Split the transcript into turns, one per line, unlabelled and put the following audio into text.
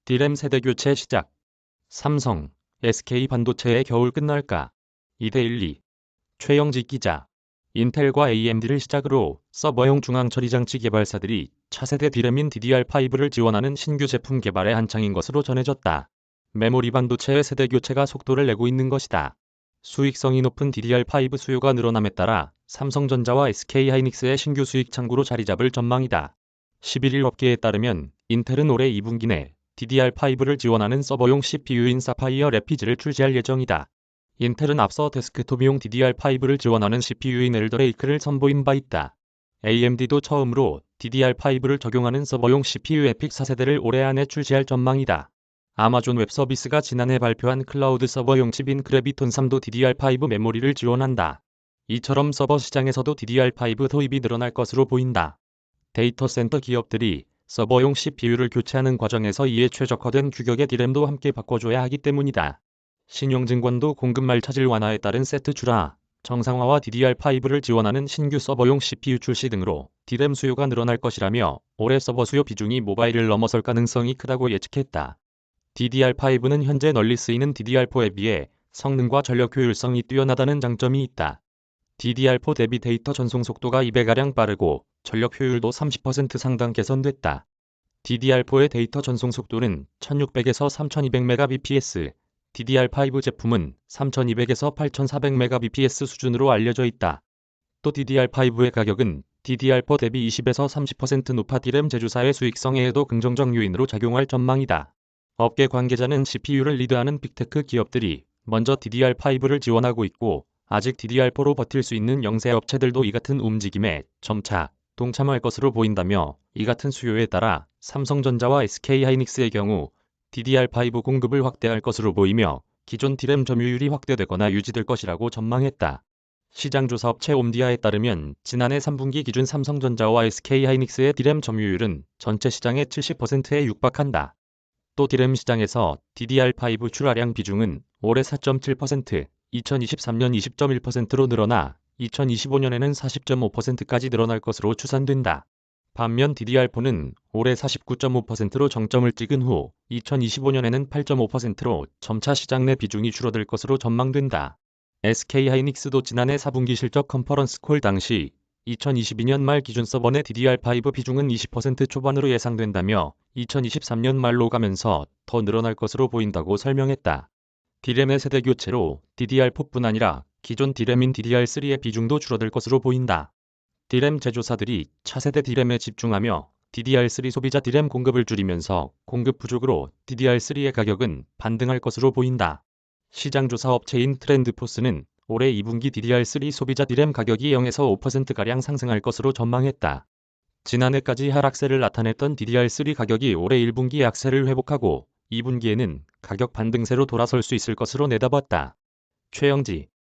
D램 세대 교체 시작. 삼성, SK반도체의 겨울 끝날까? 2대1리. 최영지 기자. 인텔과 AMD를 시작으로 서버용 중앙처리장치 개발사들이 차세대 D램인 DDR5를 지원하는 신규 제품 개발에 한창인 것으로 전해졌다. 메모리 반도체의 세대 교체가 속도를 내고 있는 것이다. 수익성이 높은 DDR5 수요가 늘어남에 따라 삼성전자와 SK하이닉스의 신규 수익 창구로 자리 잡을 전망이다. 11일 업계에 따르면 인텔은 올해 2분기 내 DDR5를 지원하는 서버용 CPU인 사파이어 래피즈를 출시할 예정이다. 인텔은 앞서 데스크톱용 DDR5를 지원하는 CPU인 엘더레이크를 선보인 바 있다. AMD도 처음으로 DDR5를 적용하는 서버용 CPU 에픽 4세대를 올해 안에 출시할 전망이다. 아마존 웹서비스가 지난해 발표한 클라우드 서버용 칩인 그래비톤 3도 DDR5 메모리를 지원한다. 이처럼 서버 시장에서도 DDR5 도입이 늘어날 것으로 보인다. 데이터 센터 기업들이 서버용 CPU를 교체하는 과정에서 이에 최적화된 규격의 D램도 함께 바꿔줘야 하기 때문이다. 신용증권도 공급말 차질 완화에 따른 세트 출하, 정상화와 DDR5를 지원하는 신규 서버용 CPU 출시 등으로 D램 수요가 늘어날 것이라며 올해 서버 수요 비중이 모바일을 넘어설 가능성이 크다고 예측했다. DDR5는 현재 널리 쓰이는 DDR4에 비해 성능과 전력 효율성이 뛰어나다는 장점이 있다. DDR4 대비 데이터 전송 속도가 2배가량 빠르고 전력 효율도 30% 상당 개선됐다. DDR4의 데이터 전송 속도는 1600에서 3200Mbps, DDR5 제품은 3200에서 8400Mbps 수준으로 알려져 있다. 또 DDR5의 가격은 DDR4 대비 20에서 30% 높아 D램 제조사의 수익성에도 긍정적 요인으로 작용할 전망이다. 업계 관계자는 CPU를 리드하는 빅테크 기업들이 먼저 DDR5를 지원하고 있고 아직 DDR4로 버틸 수 있는 영세 업체들도 이 같은 움직임에 점차 동참할 것으로 보인다며 이 같은 수요에 따라 삼성전자와 SK하이닉스의 경우 DDR5 공급을 확대할 것으로 보이며 기존 D램 점유율이 확대되거나 유지될 것이라고 전망했다. 시장조사 업체 옴디아에 따르면 지난해 3분기 기준 삼성전자와 SK하이닉스의 D램 점유율은 전체 시장의 70%에 육박한다. 또 D램 시장에서 DDR5 출하량 비중은 올해 4.7%, 2023년 20.1%로 늘어나 2025년에는 40.5%까지 늘어날 것으로 추산된다. 반면 DDR4는 올해 49.5%로 정점을 찍은 후 2025년에는 8.5%로 점차 시장 내 비중이 줄어들 것으로 전망된다. SK하이닉스도 지난해 4분기 실적 컨퍼런스 콜 당시 2022년 말 기준 서버 내 DDR5 비중은 20% 초반으로 예상된다며 2023년 말로 가면서 더 늘어날 것으로 보인다고 설명했다. D램의 세대 교체로 DDR4뿐 아니라 기존 D램인 DDR3의 비중도 줄어들 것으로 보인다. D램 제조사들이 차세대 D램에 집중하며 DDR3 소비자 D램 공급을 줄이면서 공급 부족으로 DDR3의 가격은 반등할 것으로 보인다. 시장조사 업체인 트렌드포스는 올해 2분기 DDR3 소비자 D램 가격이 0에서 5%가량 상승할 것으로 전망했다. 지난해까지 하락세를 나타냈던 DDR3 가격이 올해 1분기 약세를 회복하고 2분기에는 가격 반등세로 돌아설 수 있을 것으로 내다봤다. 최영지